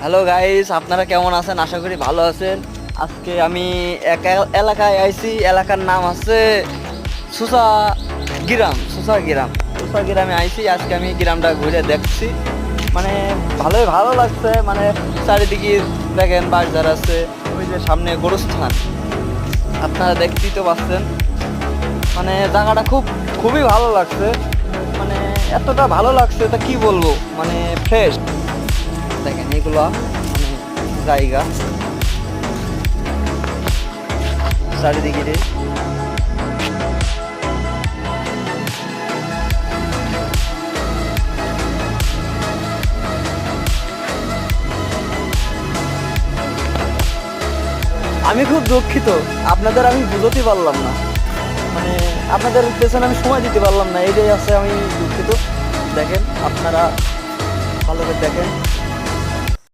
Hello guys, আপনারা কেমন আছেন? আশা করি ভালো আছেন। আজকে আমি এক এলাকায় আইছি। এলাকার নাম আছে সুসা গ্রাম। সুসা গ্রামে আইছি। আজকে আমি গ্রামটা ঘুরে দেখছি, মানে ভালো লাগছে। মানে চারিদিকে দেখেন বাজার আছে, ওই যে সামনে গরুস্থান, আপনারা দেখতেই তো পাচ্ছেন। মানে জায়গাটা খুবই ভালো লাগছে। মানে এতটা ভালো লাগছে তা কি বলবো, মানে ফ্রেশ। দেখেন এগুলা মানে জায়গা চারিদিকে রে। আমি খুব দুঃখিত, আপনাদের আমি বুঝতে পারলাম না, মানে আপনাদের পেছনে আমি সময় দিতে পারলাম না, এইটাই আছে। আমি দুঃখিত। দেখেন আপনারা ভালো করে দেখেন।